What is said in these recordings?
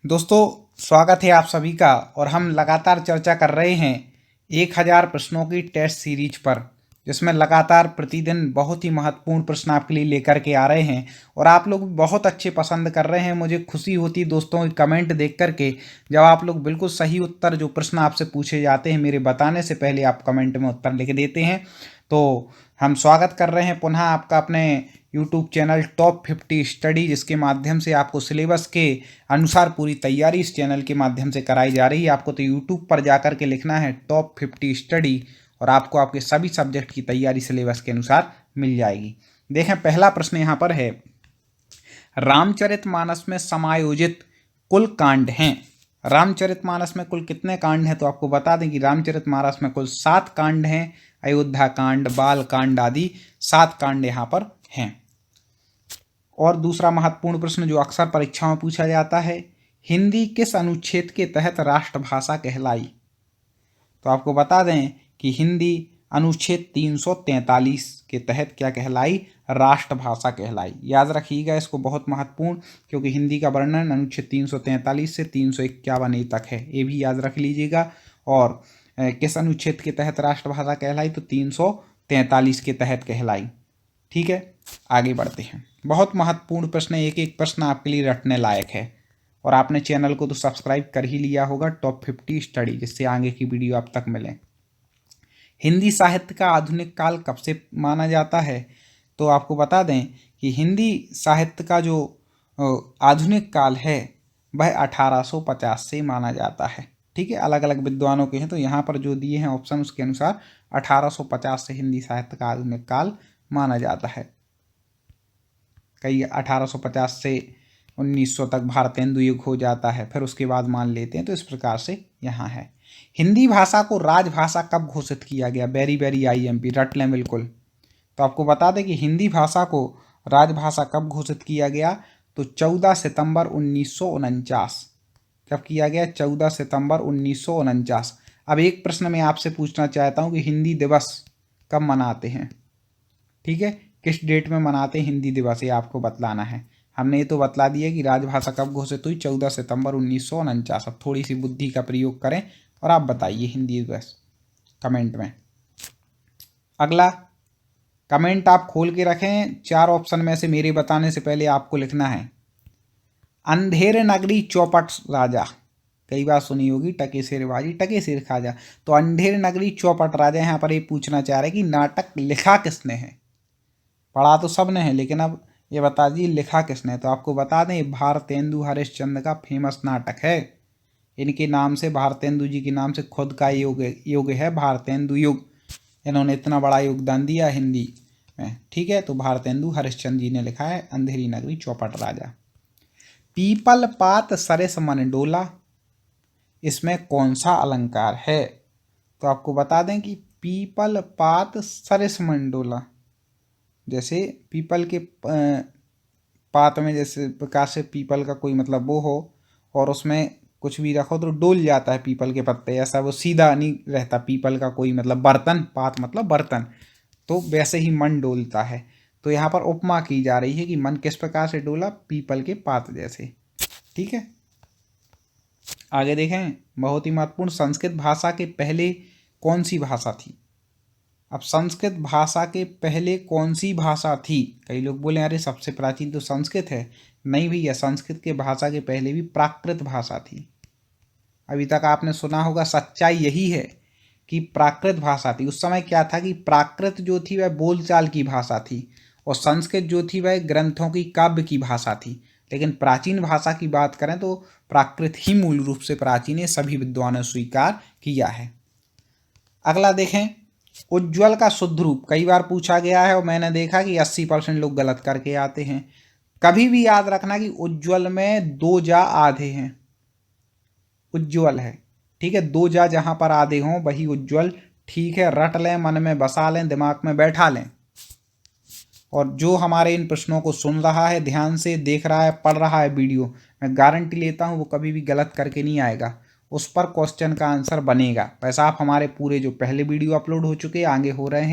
दोस्तों, स्वागत है आप सभी का। और हम लगातार चर्चा कर रहे हैं 1000 प्रश्नों की टेस्ट सीरीज पर, जिसमें लगातार प्रतिदिन बहुत ही महत्वपूर्ण प्रश्न आपके लिए लेकर के आ रहे हैं। और आप लोग बहुत अच्छे पसंद कर रहे हैं। मुझे खुशी होती है दोस्तों कमेंट देख करके, जब आप लोग बिल्कुल सही उत्तर जो प्रश्न आपसे पूछे जाते हैं मेरे बताने से पहले आप कमेंट में उत्तर लिख देते हैं। तो हम स्वागत कर रहे हैं पुनः आपका अपने यूट्यूब चैनल टॉप 50 स्टडी, जिसके माध्यम से आपको सिलेबस के अनुसार पूरी तैयारी इस चैनल के माध्यम से कराई जा रही है। आपको तो यूट्यूब पर जाकर के लिखना है टॉप 50 स्टडी और आपको आपके सभी सब्जेक्ट की तैयारी सिलेबस के अनुसार मिल जाएगी। देखें, पहला प्रश्न यहाँ पर है, रामचरितमानस में समायोजित कुल कांड हैं। रामचरितमानस में कुल कितने कांड हैं? तो आपको बता दें कि रामचरितमानस में कुल 7 कांड हैं। अयोध्या कांड, बाल कांड आदि 7 कांड यहाँ पर हैं। और दूसरा महत्वपूर्ण प्रश्न जो अक्सर परीक्षाओं में पूछा जाता है, हिंदी किस अनुच्छेद के तहत राष्ट्रभाषा कहलाई? तो आपको बता दें कि हिंदी अनुच्छेद 343 के तहत क्या कहलाई? राष्ट्रभाषा कहलाई। याद रखिएगा इसको, बहुत महत्वपूर्ण, क्योंकि हिंदी का वर्णन अनुच्छेद 343 से 351 तक है, ये भी याद रख लीजिएगा। और किस अनुच्छेद के तहत राष्ट्रभाषा कहलाई? तो 343 के तहत कहलाई। ठीक है, आगे बढ़ते हैं। बहुत महत्वपूर्ण प्रश्न, एक एक प्रश्न आपके लिए रटने लायक है। और आपने चैनल को तो सब्सक्राइब कर ही लिया होगा, टॉप 50 स्टडी, जिससे आगे की वीडियो आप तक मिले। हिंदी साहित्य का आधुनिक काल कब से माना जाता है? तो आपको बता दें कि हिंदी साहित्य का जो आधुनिक काल है वह 1850 से माना जाता है। ठीक है, अलग अलग विद्वानों के हैं, तो यहाँ पर जो दिए हैं ऑप्शन उसके अनुसार 1850 से हिंदी साहित्य का आधुनिक काल माना जाता है। कई 1850 से 1900 तक भारतेंदु युग हो जाता है, फिर उसके बाद मान लेते हैं। तो इस प्रकार से यहाँ है। हिंदी भाषा को राजभाषा कब घोषित किया गया? वेरी वेरी IMP, रट लें बिल्कुल। तो आपको बता दें कि हिंदी भाषा को राजभाषा कब घोषित किया गया? तो 14 सितंबर 1949। कब किया गया? 14 सितंबर 1949। अब एक प्रश्न मैं आपसे पूछना चाहता हूँ कि हिंदी दिवस कब मनाते हैं? ठीक है, किस डेट में मनाते हैं हिंदी दिवस, ये आपको बतलाना है। हमने ये तो बतला दिया कि राजभाषा कब घोषित हुई, 14 सितंबर 1949। अब थोड़ी सी बुद्धि का प्रयोग करें और आप बताइए हिंदी दिवस कमेंट में। अगला कमेंट आप खोल के रखें, 4 ऑप्शन में से मेरे बताने से पहले आपको लिखना है, अंधेर नगरी चौपट राजा। कई बार सुनी होगी टके सिर बाजी टके सिर खाजा। तो अंधेर नगरी चौपट राजा, यहाँ पर ये पूछना चाह रहे कि नाटक लिखा किसने है? पढ़ा तो सबने है, लेकिन अब ये बता दीजिए लिखा किसने। तो आपको बता दें भारतेंदु हरिश्चंद्र का फेमस नाटक है। इनके नाम से, भारतेंदु जी के नाम से खुद का युग है भारतेंदु युग। इन्होंने इतना बड़ा योगदान दिया हिंदी में। ठीक है, तो भारतेंदु हरिश्चंद्र जी ने लिखा है अंधेरी नगरी चौपट राजा। पीपल पात सरिस मन डोला, इसमें कौन सा अलंकार है? तो आपको बता दें कि पीपल पात सरिस मन डोला, जैसे पीपल के पात में जैसे प्रकार से पीपल का कोई मतलब वो हो और उसमें कुछ भी रखो तो डोल जाता है पीपल के पत्ते, ऐसा वो सीधा नहीं रहता पीपल का कोई मतलब बर्तन, पात मतलब बर्तन, तो वैसे ही मन डोलता है। तो यहाँ पर उपमा की जा रही है कि मन किस प्रकार से डोला? पीपल के पात जैसे। ठीक है, आगे देखें, बहुत ही महत्वपूर्ण, संस्कृत भाषा के पहले कौन सी भाषा थी? अब संस्कृत भाषा के पहले कौन सी भाषा थी? कई लोग बोले अरे सबसे प्राचीन तो संस्कृत है। नहीं भैया, संस्कृत के भाषा के पहले भी प्राकृत भाषा थी। अभी तक आपने सुना होगा, सच्चाई यही है कि प्राकृत भाषा थी। उस समय क्या था कि प्राकृत जो थी वह बोलचाल की भाषा थी और संस्कृत जो थी वह ग्रंथों की, काव्य की भाषा थी। लेकिन प्राचीन भाषा की बात करें तो प्राकृत ही मूल रूप से प्राचीन है, सभी विद्वानों ने स्वीकार किया है। अगला देखें, उज्ज्वल का शुद्ध रूप कई बार पूछा गया है और मैंने देखा कि 80% लोग गलत करके आते हैं। कभी भी याद रखना कि उज्ज्वल में 2 जा आधे हैं, उज्ज्वल है। ठीक है, 2 जा जहां पर आधे हों वही उज्ज्वल। ठीक है, रट लें, मन में बसा लें, दिमाग में बैठा लें। और जो हमारे इन प्रश्नों को सुन रहा है, ध्यान से देख रहा है, पढ़ रहा है वीडियो, मैं गारंटी लेता हूं वो कभी भी गलत करके नहीं आएगा, उस पर क्वेश्चन का आंसर बनेगा। वैसा आप हमारे पूरे जो पहले वीडियो अपलोड हो चुके हैं, आगे हो रहे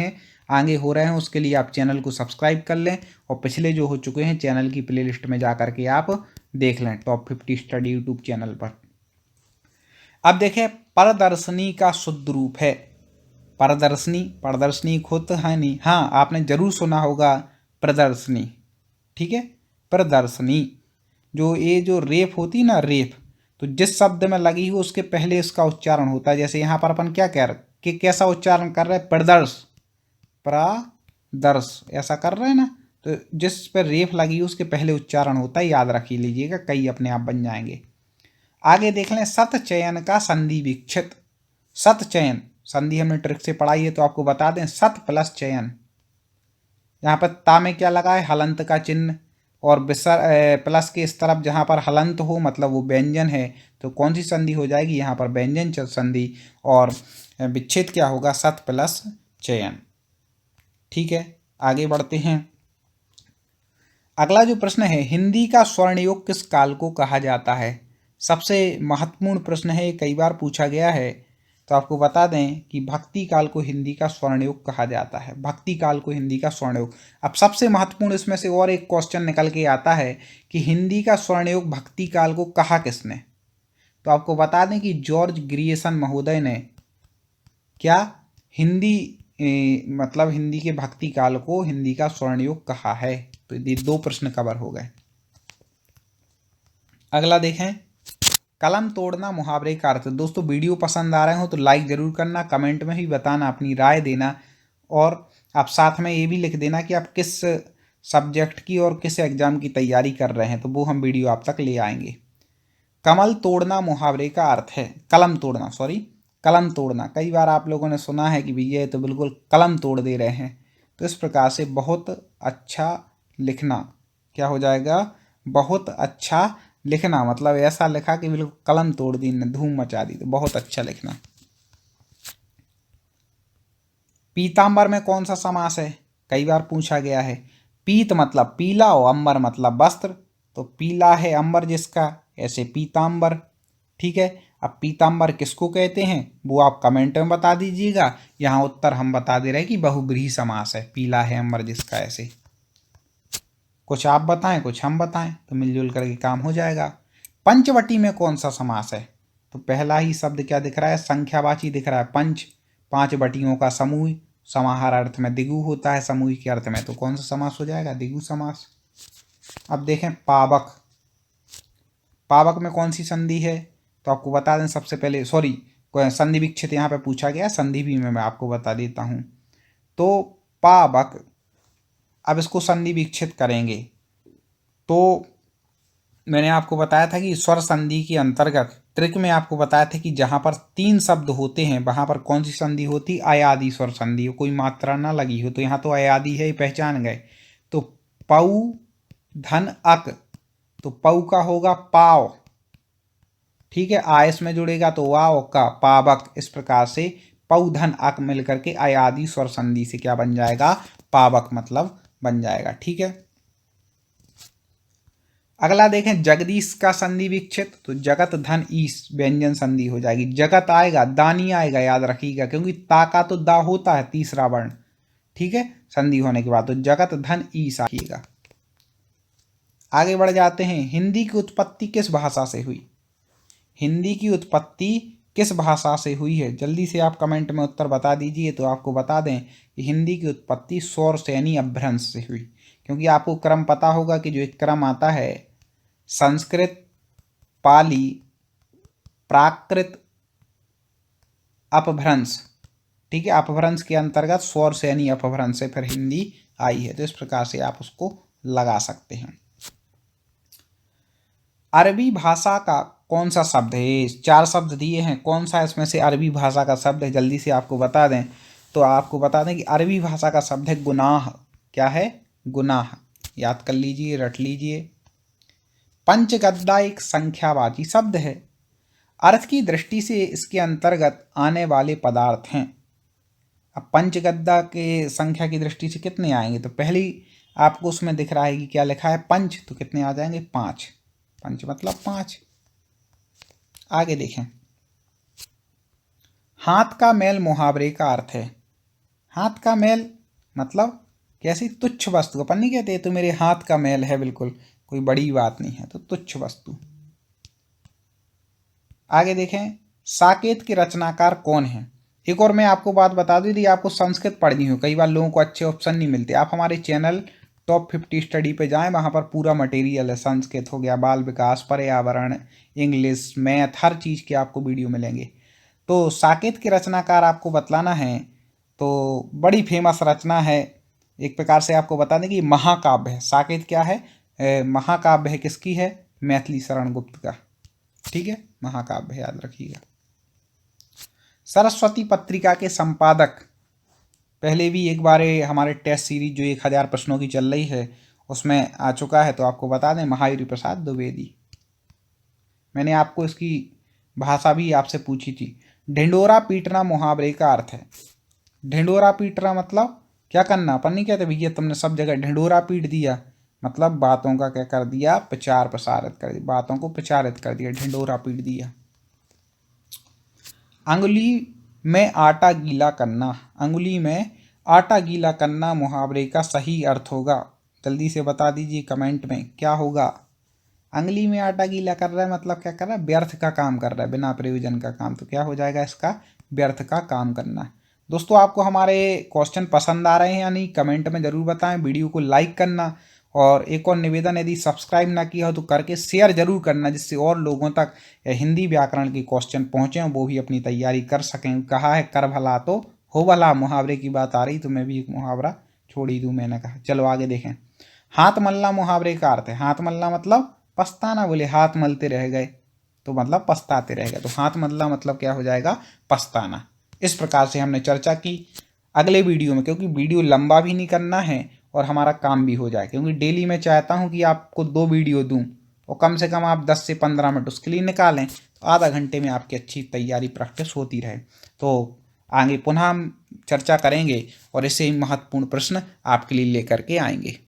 हैं, उसके लिए आप चैनल को सब्सक्राइब कर लें और पिछले जो हो चुके हैं चैनल की प्लेलिस्ट में जा करके आप देख लें टॉप 50 स्टडी यूट्यूब चैनल पर। अब देखें प्रदर्शनी का शुद्ध रूप है प्रदर्शनी। प्रदर्शनी खुद है नहीं, हाँ आपने जरूर सुना होगा प्रदर्शनी, ठीक है। प्रदर्शनी जो ये जो रेफ होती ना रेफ, तो जिस शब्द में लगी हो उसके पहले इसका उच्चारण होता है। जैसे यहाँ पर अपन क्या कह रहे कि कैसा उच्चारण कर रहे हैं, प्रदर्श प्रदर्श ऐसा कर रहे हैं ना, तो जिस पर रेफ लगी हो उसके पहले उच्चारण होता है, याद रख लीजिएगा, कई अपने आप बन जाएंगे। आगे देख लें सत चयन का संधि विक्षित। सत चयन संधि हमने ट्रिक से पढ़ाई है तो आपको बता दें, सत प्लस चयन, यहाँ पर ता में क्या लगा है, हलंत का चिन्ह, और विसर प्लस के इस तरफ जहाँ पर हलंत हो मतलब वो व्यंजन है, तो कौन सी संधि हो जाएगी, यहाँ पर व्यंजन संधि, और विच्छेद क्या होगा, सत प्लस चयन। ठीक है, आगे बढ़ते हैं। अगला जो प्रश्न है, हिंदी का स्वर्णयुग किस काल को कहा जाता है। सबसे महत्वपूर्ण प्रश्न है, कई बार पूछा गया है, तो आपको बता दें कि भक्ति काल को हिंदी का स्वर्णयुग कहा जाता है। भक्ति काल को हिंदी का स्वर्णयुग। अब सबसे महत्वपूर्ण इसमें से और एक क्वेश्चन निकल के आता है कि हिंदी का स्वर्णयुग भक्ति काल को कहा किसने, तो आपको बता दें कि जॉर्ज ग्रियर्सन महोदय ने क्या हिंदी मतलब हिंदी के भक्ति काल को हिंदी का स्वर्णयुग कहा है। तो ये दो प्रश्न कवर हो गए। अगला देखें, कलम तोड़ना मुहावरे का अर्थ। दोस्तों वीडियो पसंद आ रहे हो तो लाइक जरूर करना, कमेंट में भी बताना, अपनी राय देना, और आप साथ में ये भी लिख देना कि आप किस सब्जेक्ट की और किस एग्जाम की तैयारी कर रहे हैं, तो वो हम वीडियो आप तक ले आएंगे। कमल तोड़ना मुहावरे का अर्थ है, कलम तोड़ना, सॉरी कलम तोड़ना। कई बार आप लोगों ने सुना है कि भैया तो बिल्कुल कलम तोड़ दे रहे हैं, तो इस प्रकार से बहुत अच्छा लिखना, क्या हो जाएगा, बहुत अच्छा लिखना, मतलब ऐसा लिखा कि बिल्कुल कलम तोड़ दी, धूम मचा दी, तो बहुत अच्छा लिखना। पीतांबर में कौन सा समास है, कई बार पूछा गया है। पीत मतलब पीला और अंबर मतलब वस्त्र, तो पीला है अंबर जिसका, ऐसे पीतांबर। ठीक है, अब पीतांबर किसको कहते हैं वो आप कमेंट में बता दीजिएगा, यहाँ उत्तर हम बता दे रहे हैं कि बहुब्रीहि समास है, पीला है अंबर जिसका, ऐसे। कुछ आप बताएं कुछ हम बताएं, तो मिलजुल करके काम हो जाएगा। पंचवटी में कौन सा समास है, तो पहला ही शब्द क्या दिख रहा है, संख्यावाची दिख रहा है, पंच, पांच बटियों का समूह, समाहार अर्थ में दिगु होता है, समूह के अर्थ में, तो कौन सा समास हो जाएगा, दिगु समास। अब देखें पावक। पावक में कौन सी संधि है, तो आपको बता दें सबसे पहले, सॉरी संधि विक्षित यहाँ पे पूछा गया, संधि भी मैं आपको बता देता हूँ। तो पावक, अब इसको संधि विक्षित करेंगे, तो मैंने आपको बताया था कि स्वर संधि के अंतर्गत ट्रिक में आपको बताया था कि जहाँ पर तीन शब्द होते हैं वहाँ पर कौन सी संधि होती, अयादि स्वर संधि, कोई मात्रा ना लगी हो, तो यहाँ तो अयादि है, पहचान गए। तो पऊ धन अक, तो पऊ का होगा पाव, ठीक है, आयस में जुड़ेगा तो वाव का पावक। इस प्रकार से पऊ धन अक मिलकर के अयादि स्वर संधि से क्या बन जाएगा, पावक मतलब बन जाएगा। ठीक है, अगला देखें, जगदीश का संधि विक्षित, तो जगत धन ईस व्यंजन संधि हो जाएगी। जगत आएगा, दानी आएगा, याद रखिएगा, क्योंकि ता का तो दा होता है तीसरा वर्ण, ठीक है, संधि होने के बाद, तो जगत धन ईस आइएगा। आगे बढ़ जाते हैं, हिंदी की उत्पत्ति किस भाषा से हुई। हिंदी की उत्पत्ति किस भाषा से हुई है, जल्दी से आप कमेंट में उत्तर बता दीजिए, तो आपको बता दें कि हिंदी की उत्पत्ति सौरसेनी अपभ्रंश से हुई। क्योंकि आपको क्रम पता होगा कि जो एक क्रम आता है, संस्कृत, पाली, प्राकृत, अपभ्रंश, ठीक है, अपभ्रंश के अंतर्गत सौरसेनी अपभ्रंश से फिर हिंदी आई है, तो इस प्रकार से आप उसको लगा सकते हैं। अरबी भाषा का कौन सा शब्द है, चार शब्द दिए हैं, कौन सा इसमें से अरबी भाषा का शब्द है, जल्दी से आपको बता दें, तो आपको बता दें कि अरबी भाषा का शब्द है गुनाह। क्या है, गुनाह, याद कर लीजिए, रट लीजिए। पंचगद्दा एक संख्यावाची शब्द है, अर्थ की दृष्टि से इसके अंतर्गत आने वाले पदार्थ हैं। अब पंचगद्दा के संख्या की दृष्टि से कितने आएंगे, तो पहली आपको उसमें दिख रहा है कि क्या लिखा है, पंच, तो कितने आ जाएंगे, पांच, पंच मतलब पांच। आगे देखें, हाथ का मैल मुहावरे का अर्थ है। हाथ का मैल मतलब कैसी तुच्छ वस्तु, अपन नहीं कहते तो मेरे हाथ का मैल है, बिल्कुल कोई बड़ी बात नहीं है, तो तुच्छ वस्तु। आगे देखें, साकेत के रचनाकार कौन है। एक और मैं आपको बात बता दूं, यदि आपको संस्कृत पढ़नी हो, कई बार लोगों को अच्छे ऑप्शन नहीं मिलते, आप हमारे चैनल टॉप 50 स्टडी पे जाएं, वहाँ पर पूरा मटेरियल है। संस्कृत हो गया, बाल विकास, पर्यावरण, इंग्लिश, मैथ, हर चीज़ के आपको वीडियो मिलेंगे। तो साकेत के रचनाकार आपको बतलाना है, तो बड़ी फेमस रचना है, एक प्रकार से आपको बता दें कि महाकाव्य है। साकेत क्या है, महाकाव्य है, किसकी है, मैथिली शरण गुप्त का। ठीक है, महाकाव्य है, याद रखिएगा। सरस्वती पत्रिका के संपादक, पहले भी एक बार हमारे टेस्ट सीरीज जो 1000 प्रश्नों की चल रही है उसमें आ चुका है, तो आपको बता दें महावीर प्रसाद द्विवेदी। मैंने आपको इसकी भाषा भी आपसे पूछी थी। ढिंडोरा पीटना मुहावरे का अर्थ है। ढिंडोरा पीटना मतलब क्या करना, अपन नहीं कहते भैया तुमने सब जगह ढिंडोरा पीट दिया, मतलब बातों का क्या कर दिया, प्रचार प्रसारित कर दिया, बातों को प्रचारित कर दिया, ढिंडोरा पीट दिया। अंगुली में आटा गीला करना, अंगुली में आटा गीला करना मुहावरे का सही अर्थ होगा। जल्दी से बता दीजिए कमेंट में क्या होगा। अंगुली में आटा गीला कर रहा है मतलब क्या कर रहा है, व्यर्थ का काम कर रहा है, बिना प्रयोजन का काम, तो क्या हो जाएगा इसका, व्यर्थ का काम करना। दोस्तों आपको हमारे क्वेश्चन पसंद आ रहे हैं या नहीं, कमेंट में ज़रूर बताएं। वीडियो को लाइक करना, और एक और निवेदन, यदि सब्सक्राइब ना किया हो तो करके शेयर जरूर करना, जिससे और लोगों तक हिंदी व्याकरण के क्वेश्चन पहुँचे, वो भी अपनी तैयारी कर सकें। कहा है कर भला तो हो भला, मुहावरे की बात आ रही तो मैं भी एक मुहावरा छोड़ ही दूँ, मैंने कहा। चलो आगे देखें, हाथ मलना मुहावरे का अर्थ है। हाथ मलना मतलब पछताना, बोले हाथ मलते रह गए तो मतलब पछताते रह गए, तो हाथ मलना मतलब क्या हो जाएगा, पछताना। इस प्रकार से हमने चर्चा की। अगले वीडियो में, क्योंकि वीडियो लंबा भी नहीं करना है और हमारा काम भी हो जाए, क्योंकि डेली मैं चाहता हूं कि आपको 2 वीडियो दूं, और कम से कम आप 10 से 15 मिनट उसके लिए निकालें, तो आधा घंटे में आपकी अच्छी तैयारी प्रैक्टिस होती रहे। तो आगे पुनः हम चर्चा करेंगे और ऐसे ही महत्वपूर्ण प्रश्न आपके लिए लेकर के आएंगे।